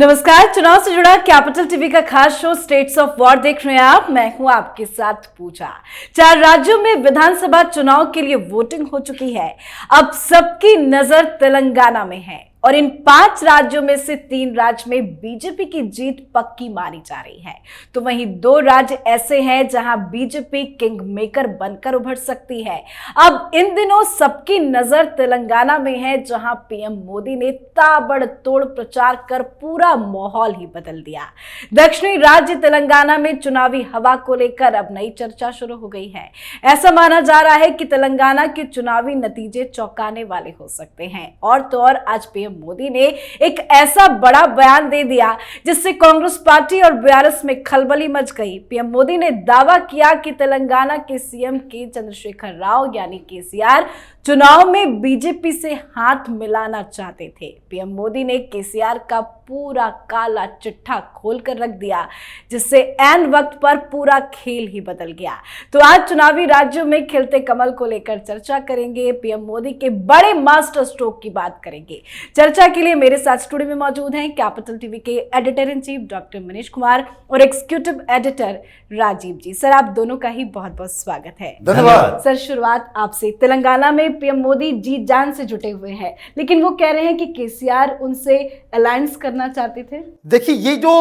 नमस्कार। चुनाव से जुड़ा कैपिटल टीवी का खास शो स्टेट्स ऑफ वॉर देख रहे हैं आप। मैं हूं आपके साथ पूजा। 4 राज्यों में विधानसभा चुनाव के लिए वोटिंग हो चुकी है। अब सबकी नजर तेलंगाना में है और इन 5 राज्यों में से 3 राज्य में बीजेपी की जीत पक्की मानी जा रही है, तो वहीं 2 राज्य ऐसे हैं जहां बीजेपी किंग मेकर बनकर उभर सकती है। अब इन दिनों सबकी नजर तेलंगाना में है, जहां पीएम मोदी ने ताबड़तोड़ प्रचार कर पूरा माहौल ही बदल दिया। दक्षिणी राज्य तेलंगाना में चुनावी हवा को लेकर अब नई चर्चा शुरू हो गई है। ऐसा माना जा रहा है कि तेलंगाना के चुनावी नतीजे चौंकाने वाले हो सकते हैं। और तो और आज पीएम मोदी ने एक ऐसा बड़ा बयान दे दिया जिससे कांग्रेस पार्टी और बीआरएस में खलबली मच गई। पीएम मोदी ने दावा किया कि तेलंगाना के सीएम के चंद्रशेखर राव यानी केसीआर चुनाव में बीजेपी से हाथ मिलाना चाहते थे। पीएम मोदी ने केसीआर का पूरा काला चिट्ठा खोलकर रख दिया, जिससे ऐन वक्त पर पूरा खेल ही बदल गया। तो आज चुनावी राज्यों में खिलते कमल को लेकर चर्चा करेंगे, पीएम मोदी के बड़े मास्टर स्ट्रोक की बात करेंगे। चर्चा के लिए मेरे साथ स्टूडियो में मौजूद हैं कैपिटल टीवी के editor in chief doctor Manish Kumar और एग्जीक्यूटिव एडिटर राजीव जी। सर, आप दोनों का ही बहुत बहुत स्वागत है। धन्यवाद। सर, शुरुआत आपसे। तेलंगाना में पीएम मोदी जी जान से जुटे हुए हैं, लेकिन वो कह रहे हैं कि केसीआर उनसे अलायंस करना चाहते थे। देखिए, ये जो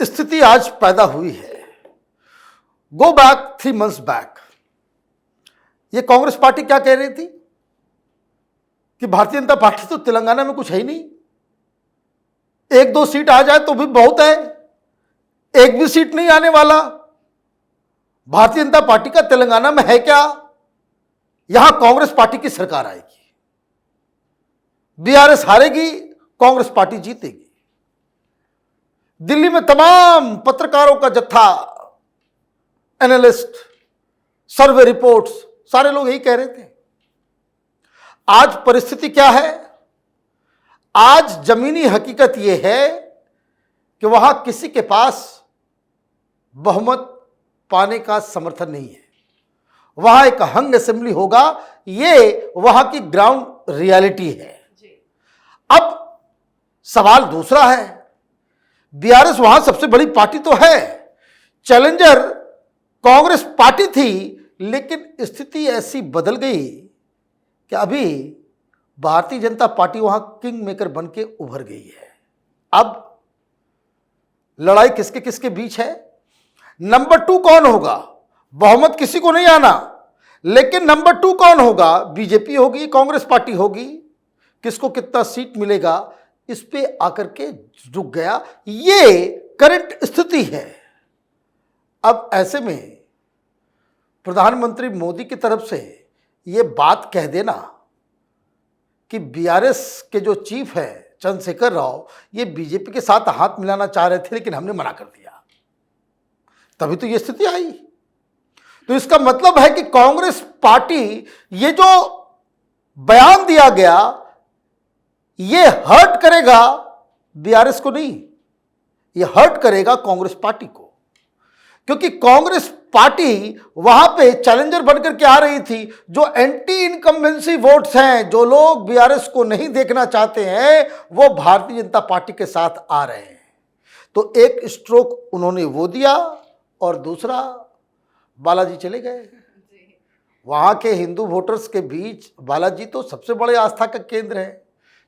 स्थिति आज पैदा हुई है, गो बैक 3 months बैक, ये कांग्रेस पार्टी क्या कह रही थी कि भारतीय जनता पार्टी तो तेलंगाना में कुछ है ही नहीं, 1-2 सीट आ जाए तो भी बहुत है, एक भी सीट नहीं आने वाला। भारतीय जनता पार्टी का तेलंगाना में है क्या? यहां कांग्रेस पार्टी की सरकार आएगी, बीआरएस हारेगी, कांग्रेस पार्टी जीतेगी। दिल्ली में तमाम पत्रकारों का जत्था, एनालिस्ट, सर्वे रिपोर्ट्स, सारे लोग यही कह रहे थे। आज परिस्थिति क्या है? आज जमीनी हकीकत यह है कि वहां किसी के पास बहुमत पाने का समर्थन नहीं है। वहां एक हंग असेंबली होगा, ये वहां की ग्राउंड रियलिटी है। अब सवाल दूसरा है, बीआरएस वहां सबसे बड़ी पार्टी तो है, चैलेंजर कांग्रेस पार्टी थी, लेकिन स्थिति ऐसी बदल गई कि अभी भारतीय जनता पार्टी वहां किंग मेकर बन के उभर गई है। अब लड़ाई किसके किसके बीच है? नंबर 2 कौन होगा? बहुमत किसी को नहीं आना, लेकिन नंबर 2 कौन होगा? बीजेपी होगी, कांग्रेस पार्टी होगी। किसको कितना सीट मिलेगा, इस पे आकर के रुक गया। ये करंट स्थिति है। अब ऐसे में प्रधानमंत्री मोदी की तरफ से ये बात कह देना कि बीआरएस के जो चीफ है चंद्रशेखर राव, ये बीजेपी के साथ हाथ मिलाना चाह रहे थे, लेकिन हमने मना कर दिया, तभी तो ये स्थिति आई। तो इसका मतलब है कि कांग्रेस पार्टी, ये जो बयान दिया गया, ये हर्ट करेगा बीआरएस को नहीं, ये हर्ट करेगा कांग्रेस पार्टी को, क्योंकि कांग्रेस पार्टी वहां पे चैलेंजर बनकर के आ रही थी। जो एंटी इनकम्बेंसी वोट्स हैं, जो लोग बीआरएस को नहीं देखना चाहते हैं, वो भारतीय जनता पार्टी के साथ आ रहे हैं। तो एक स्ट्रोक उन्होंने वो दिया और दूसरा बालाजी चले गए। वहां के हिंदू वोटर्स के बीच बालाजी तो सबसे बड़े आस्था का केंद्र है,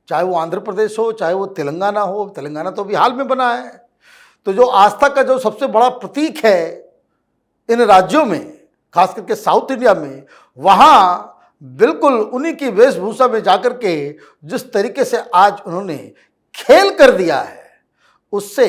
चाहे वो आंध्र प्रदेश हो, चाहे वो तेलंगाना हो। तेलंगाना तो अभी हाल में बना है। तो जो आस्था का जो सबसे बड़ा प्रतीक है इन राज्यों में, खास करके साउथ इंडिया में, वहां बिल्कुल उन्हीं की वेशभूषा में जाकर के जिस तरीके से आज उन्होंने खेल कर दिया है, उससे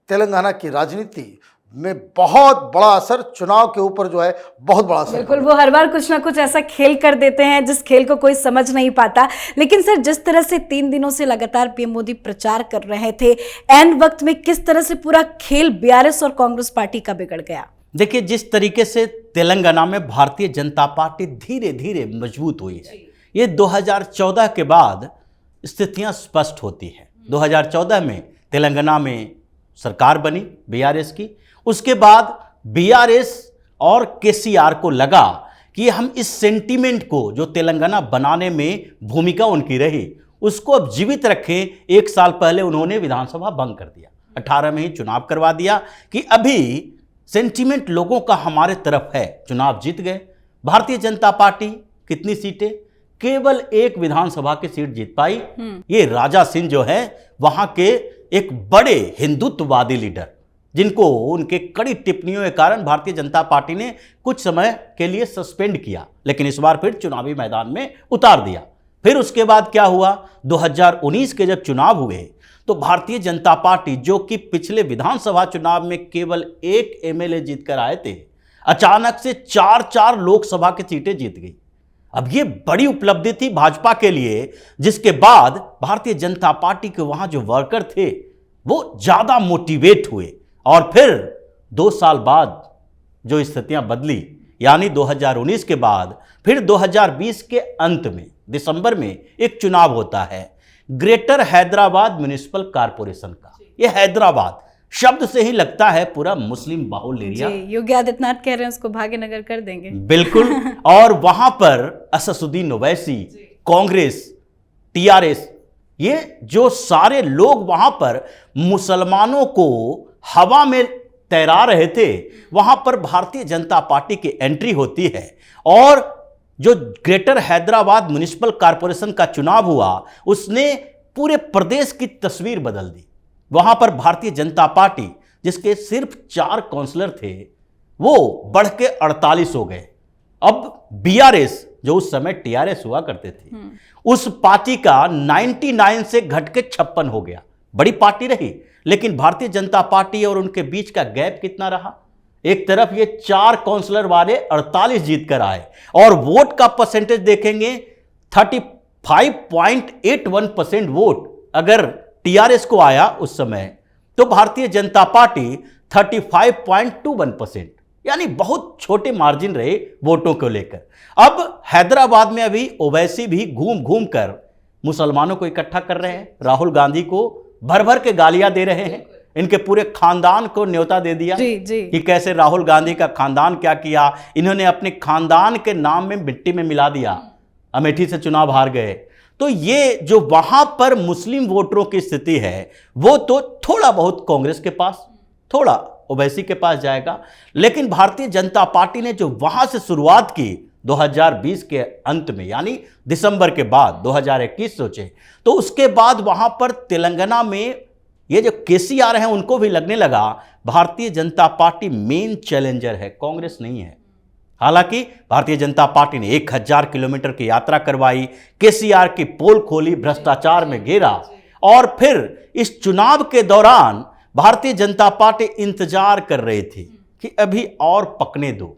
तेलंगाना की राजनीति में बहुत बड़ा असर, चुनाव के ऊपर जो है बहुत बड़ा असर। बिल्कुल, वो हर बार कुछ ना कुछ ऐसा खेल कर देते हैं जिस खेल को कोई समझ नहीं पाता। लेकिन सर, जिस तरह से 3 दिनों से लगातार पीएम मोदी प्रचार कर रहे थे, एन वक्त में किस तरह से पूरा खेल बीआरएस और कांग्रेस पार्टी का बिगड़ गया? देखिए, जिस तरीके से तेलंगाना में भारतीय जनता पार्टी धीरे धीरे मजबूत हुई है, ये 2014 के बाद स्थितियां स्पष्ट होती हैं। 2014 में तेलंगाना में सरकार बनी बीआरएस की। उसके बाद बीआरएस और केसीआर को लगा कि हम इस सेंटीमेंट को, जो तेलंगाना बनाने में भूमिका उनकी रही, उसको अब जीवित रखें। 1 साल पहले उन्होंने विधानसभा भंग कर दिया, 18 में ही चुनाव करवा दिया कि अभी सेंटीमेंट लोगों का हमारे तरफ है, चुनाव जीत गए। भारतीय जनता पार्टी कितनी सीटें, केवल 1 विधानसभा की सीट जीत पाई। ये राजा सिंह जो है वहां के एक बड़े हिंदुत्ववादी लीडर, जिनको उनके कड़ी टिप्पणियों के कारण भारतीय जनता पार्टी ने कुछ समय के लिए सस्पेंड किया, लेकिन इस बार फिर चुनावी मैदान में उतार दिया। फिर उसके बाद क्या हुआ, 2019 के जब चुनाव हुए तो भारतीय जनता पार्टी, जो कि पिछले विधानसभा चुनाव में केवल 1 एमएलए जीतकर आए थे, अचानक से 4 लोकसभा की सीटें जीत गई। अब ये बड़ी उपलब्धि थी भाजपा के लिए, जिसके बाद भारतीय जनता पार्टी के वहां जो वर्कर थे वो ज्यादा मोटिवेट हुए और फिर 2 साल बाद जो स्थितियां बदली, यानी 2019 के बाद फिर 2020 के अंत में दिसंबर में एक चुनाव होता है ग्रेटर हैदराबाद म्युनिसिपल कॉरपोरेशन का। यह हैदराबाद शब्द से ही लगता है पूरा मुस्लिम बाहुल एरिया। योगी आदित्यनाथ कह रहे हैं उसको भाग्यनगर कर देंगे। बिल्कुल। और वहां पर असदुद्दीन ओवैसी, कांग्रेस, टीआरएस, ये जो सारे लोग वहां पर मुसलमानों को हवा में तैरा रहे थे, वहां पर भारतीय जनता पार्टी की एंट्री होती है और जो ग्रेटर हैदराबाद म्युनिसिपल कॉरपोरेशन का चुनाव हुआ उसने पूरे प्रदेश की तस्वीर बदल दी। वहां पर भारतीय जनता पार्टी, जिसके सिर्फ 4 काउंसलर थे, वो बढ़ के 48 हो गए। अब बीआरएस, जो उस समय टीआरएस हुआ करते थे, उस पार्टी का 99 से घट के 56 हो गया। बड़ी पार्टी रही, लेकिन भारतीय जनता पार्टी और उनके बीच का गैप कितना रहा। एक तरफ ये 4 काउंसलर वाले 48 जीत कर आए और वोट का परसेंटेज देखेंगे 35.81% वोट अगर टीआरएस को आया उस समय, तो भारतीय जनता पार्टी 35.21%, यानी बहुत छोटे मार्जिन रहे वोटों को लेकर। अब हैदराबाद में अभी ओवैसी भी घूम घूम कर मुसलमानों को इकट्ठा कर रहे हैं, राहुल गांधी को भर भर के गालियां दे रहे हैं, इनके पूरे खानदान को न्योता दे दिया कि कैसे राहुल गांधी का खानदान क्या किया, इन्होंने अपने खानदान के नाम में मिट्टी में मिला दिया, अमेठी से चुनाव हार गए। तो ये जो वहां पर मुस्लिम वोटरों की स्थिति है, वो तो थोड़ा बहुत कांग्रेस के पास, थोड़ा ओवैसी के पास जाएगा, लेकिन भारतीय जनता पार्टी ने जो वहां से शुरुआत की 2020 के अंत में, यानी दिसंबर के बाद 2021 सोचे, तो उसके बाद वहां पर तेलंगाना में ये जो केसीआर हैं उनको भी लगने लगा Bharatiya Janata party main challenger है, कांग्रेस नहीं है। हालांकि भारतीय जनता पार्टी ने 1000 किलोमीटर की यात्रा करवाई, केसीआर की पोल खोली, भ्रष्टाचार में घेरा और फिर इस चुनाव के दौरान भारतीय जनता पार्टी इंतजार कर रही थी कि अभी और पकने दो।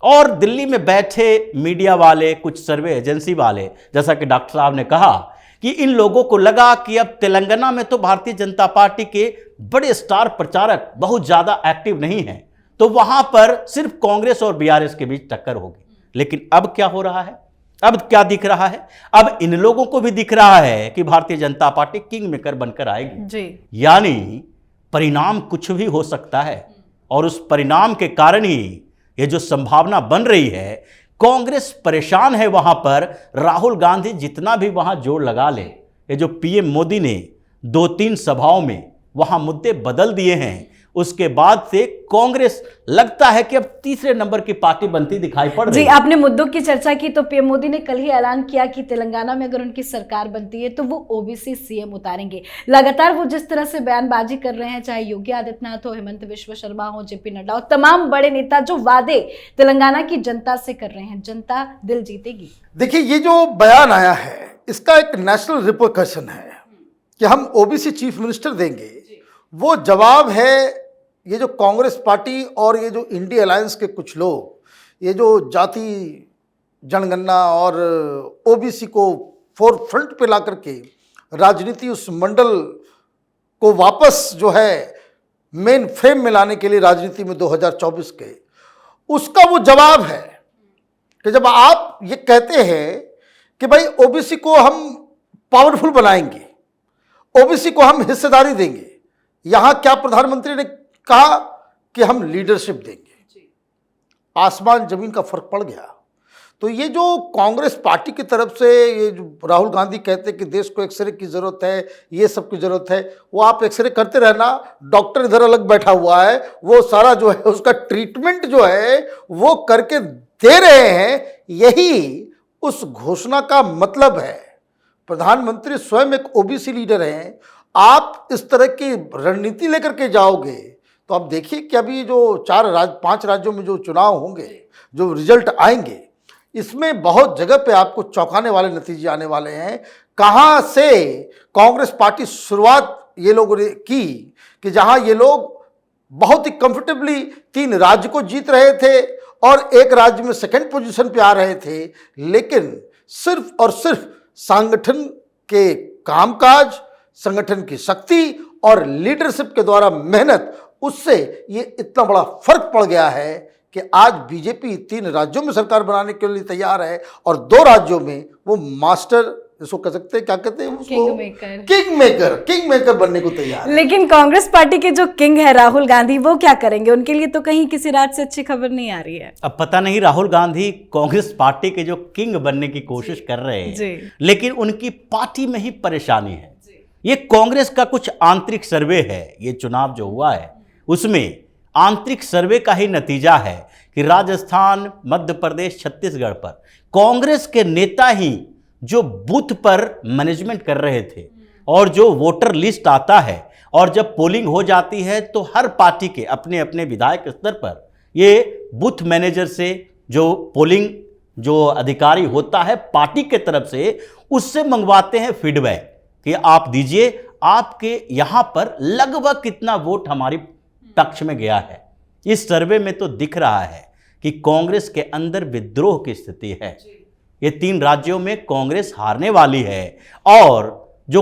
और दिल्ली में बैठे मीडिया वाले, कुछ सर्वे एजेंसी वाले, जैसा कि डॉक्टर साहब ने कहा कि इन लोगों को लगा कि अब तेलंगाना में तो भारतीय जनता पार्टी के बड़े स्टार प्रचारक बहुत ज्यादा एक्टिव नहीं हैं, तो वहां पर सिर्फ कांग्रेस और बीआरएस के बीच टक्कर होगी। लेकिन अब क्या हो रहा है, अब क्या दिख रहा है, अब इन लोगों को भी दिख रहा है कि Bharatiya Janata party king maker बनकर आएगी जी। यानी परिणाम कुछ भी हो सकता है और उस परिणाम के कारण ही ये जो संभावना बन रही है, कांग्रेस परेशान है वहां पर। राहुल गांधी जितना भी वहां जोर लगा ले, ये जो पीएम मोदी ने 2-3 सभाओं में वहां मुद्दे बदल दिए हैं, उसके बाद से कांग्रेस लगता है कि अब तीसरे नंबर की पार्टी बनती दिखाई पड़ रही है। जी, आपने मुद्दों की चर्चा की तो पीएम मोदी ने कल ही ऐलान किया कि तेलंगाना में अगर उनकी सरकार बनती है तो वो ओबीसी सीएम उतारेंगे। लगातार वो जिस तरह से बयानबाजी कर रहे हैं, चाहे योगी आदित्यनाथ हो, हेमंत बिश्व शर्मा हो, जेपी नड्डा हो, तमाम बड़े नेता जो वादे तेलंगाना की जनता से कर रहे हैं, जनता दिल जीतेगी। देखिए, ये जो बयान आया है इसका एक नेशनल रिपोर्कशन है कि हम ओबीसी चीफ मिनिस्टर देंगे। वो जवाब है ये जो कांग्रेस पार्टी और ये जो इंडिया अलायंस के कुछ लोग, ये जो जाति जनगणना और ओबीसी को फोरफ्रंट पे ला करके राजनीति, उस मंडल को वापस जो है मेन फ्रेम में लाने के लिए राजनीति में 2024 के, उसका वो जवाब है कि जब आप ये कहते हैं कि भाई ओबीसी को हम पावरफुल बनाएंगे, ओबीसी को हम हिस्सेदारी देंगे, यहां क्या प्रधानमंत्री ने कहा कि हम लीडरशिप देंगे, आसमान जमीन का फर्क पड़ गया। तो ये जो कांग्रेस पार्टी की तरफ से ये जो राहुल गांधी कहते हैं कि देश को एक्सरे की ज़रूरत है, ये सब की ज़रूरत है, वो आप एक्सरे करते रहना, डॉक्टर इधर अलग बैठा हुआ है, वो सारा जो है उसका ट्रीटमेंट जो है वो करके दे रहे हैं। यही उस घोषणा का मतलब है। प्रधानमंत्री स्वयं एक ओबीसी लीडर हैं, आप इस तरह की रणनीति लेकर के जाओगे तो आप देखिए कि अभी जो 5 राज्यों में जो चुनाव होंगे, जो रिजल्ट आएंगे, इसमें बहुत जगह पे आपको चौंकाने वाले नतीजे आने वाले हैं। कहाँ से कांग्रेस पार्टी शुरुआत ये लोगों ने की कि जहां ये लोग बहुत ही कंफर्टेबली 3 राज्य को जीत रहे थे और एक राज्य में सेकंड पोजीशन पे आ रहे थे, लेकिन सिर्फ और सिर्फ संगठन के कामकाज, संगठन की शक्ति और लीडरशिप के द्वारा मेहनत, उससे ये इतना बड़ा फर्क पड़ गया है कि आज बीजेपी 3 राज्यों में सरकार बनाने के लिए तैयार है और 2 राज्यों में वो मास्टर, इसको कह सकते हैं, क्या कहते हैं उसको, किंग मेकर बनने को तैयार है। लेकिन कांग्रेस पार्टी के जो किंग है राहुल गांधी, वो क्या करेंगे? उनके लिए तो कहीं किसी राज्य से अच्छी खबर नहीं आ रही है। अब पता नहीं राहुल गांधी कांग्रेस पार्टी के जो किंग बनने की कोशिश कर रहे हैं, लेकिन उनकी पार्टी में ही परेशानी है। ये कांग्रेस का कुछ आंतरिक सर्वे है, ये चुनाव जो हुआ है उसमें आंतरिक सर्वे का ही नतीजा है कि राजस्थान, मध्य प्रदेश, छत्तीसगढ़ पर कांग्रेस के नेता ही जो बूथ पर मैनेजमेंट कर रहे थे और जो वोटर लिस्ट आता है और जब पोलिंग हो जाती है तो हर पार्टी के अपने अपने विधायक स्तर पर ये बूथ मैनेजर से जो पोलिंग जो अधिकारी होता है पार्टी के तरफ से, उससे मंगवाते हैं फीडबैक कि आप दीजिए आपके यहाँ पर लगभग कितना वोट हमारी पक्ष में गया है। इस सर्वे में तो दिख रहा है कि कांग्रेस के अंदर विद्रोह की स्थिति है। ये 3 राज्यों में कांग्रेस हारने वाली है और जो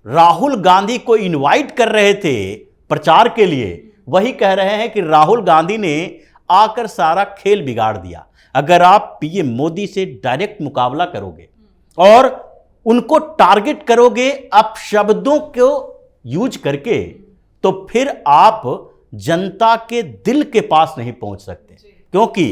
राहुल गांधी को इनवाइट कर रहे थे प्रचार के लिए, वही कह रहे हैं कि राहुल गांधी ने आकर सारा खेल बिगाड़ दिया। अगर आप पीएम मोदी से डायरेक्ट मुकाबला करोगे और उनको टारगेट करोगे अपशब्दों को यूज करके, तो फिर आप जनता के दिल के पास नहीं पहुंच सकते, क्योंकि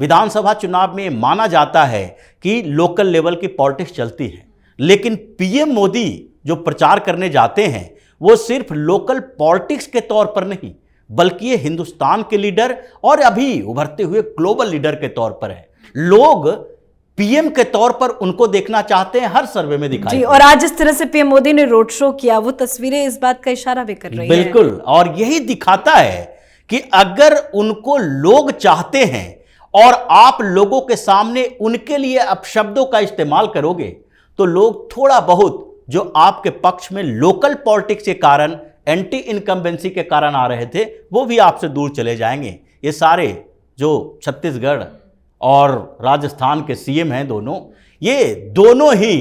विधानसभा चुनाव में माना जाता है कि लोकल लेवल की पॉलिटिक्स चलती है, लेकिन पीएम मोदी जो प्रचार करने जाते हैं वो सिर्फ लोकल पॉलिटिक्स के तौर पर नहीं, बल्कि ये हिंदुस्तान के लीडर और अभी उभरते हुए ग्लोबल लीडर के तौर पर है। लोग पीएम के तौर पर उनको देखना चाहते हैं, हर सर्वे में दिखाई जी। और आज जिस तरह से पीएम मोदी ने रोड शो किया, वो तस्वीरें इस बात का इशारा भी कर रही हैं। बिल्कुल, और यही दिखाता है कि अगर उनको लोग चाहते हैं और आप लोगों के सामने उनके लिए अपशब्दों का इस्तेमाल करोगे, तो लोग थोड़ा बहुत जो आपके पक्ष में लोकल पॉलिटिक्स के कारण, एंटी इनकम्बेंसी के कारण आ रहे थे, वो भी आपसे दूर चले जाएंगे। ये सारे जो छत्तीसगढ़ और राजस्थान के सीएम हैं दोनों, ये दोनों ही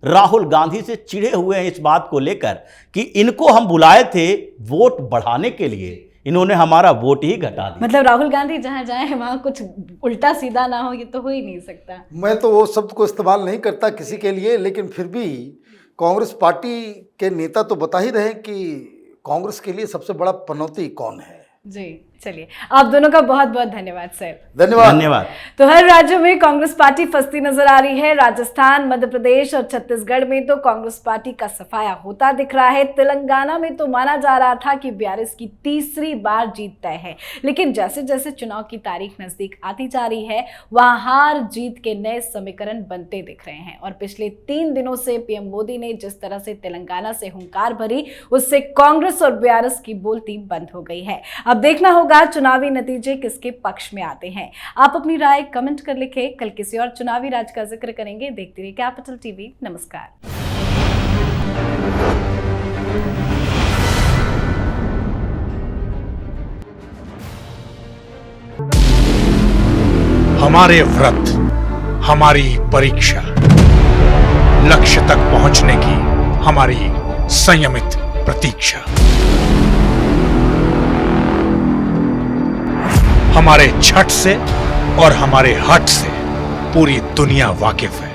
राहुल गांधी से चिढ़े हुए हैं इस बात को लेकर कि इनको हम बुलाए थे वोट बढ़ाने के लिए, इन्होंने हमारा वोट ही घटा दिया। मतलब राहुल गांधी जहां जाए वहां कुछ उल्टा सीधा ना हो, ये तो हो ही नहीं सकता। मैं तो वो शब्द को इस्तेमाल नहीं करता किसी के लिए, लेकिन फिर भी कांग्रेस पार्टी के नेता तो बता ही रहे कि कांग्रेस के लिए सबसे बड़ा पनौती कौन है। जी, चलिए, आप दोनों का बहुत बहुत धन्यवाद सर। धन्यवाद। तो हर राज्य में कांग्रेस पार्टी फंसती नजर आ रही है। राजस्थान, मध्य प्रदेश और छत्तीसगढ़ में तो कांग्रेस पार्टी का सफाया होता दिख रहा है। तेलंगाना में तो माना जा रहा था कि बीआरएस की तीसरी बार जीत तय है, लेकिन जैसे जैसे चुनाव की तारीख नजदीक आती जा रही है, वहां हार जीत के नए समीकरण बनते दिख रहे हैं। और पिछले 3 दिनों से पीएम मोदी ने जिस तरह से तेलंगाना से हुंकार भरी, उससे कांग्रेस और बीआरएस की बोलती बंद हो गई है। अब देखना होगा चुनावी नतीजे किसके पक्ष में आते हैं। आप अपनी राय कमेंट कर लिखें। कल किसी और चुनावी राज का जिक्र करेंगे। देखते रहिए कैपिटल टीवी। नमस्कार। हमारे व्रत, हमारी परीक्षा, लक्ष्य तक पहुंचने की हमारी संयमित प्रतीक्षा। हमारे छठ से और हमारे हठ से पूरी दुनिया वाकिफ है।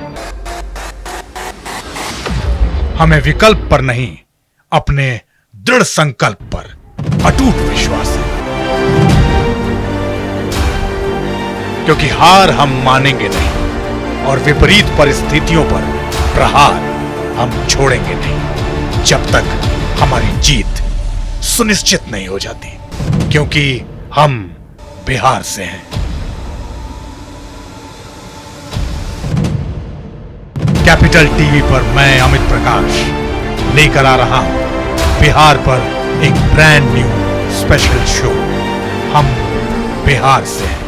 हमें विकल्प पर नहीं, अपने दृढ़ संकल्प पर अटूट विश्वास है, क्योंकि हार हम मानेंगे नहीं, और विपरीत परिस्थितियों पर प्रहार हम छोड़ेंगे नहीं जब तक हमारी जीत सुनिश्चित नहीं हो जाती, क्योंकि हम बिहार से हैं। कैपिटल टीवी पर मैं अमित प्रकाश लेकर आ रहा हूं बिहार पर एक ब्रांड न्यू स्पेशल शो, हम बिहार से हैं।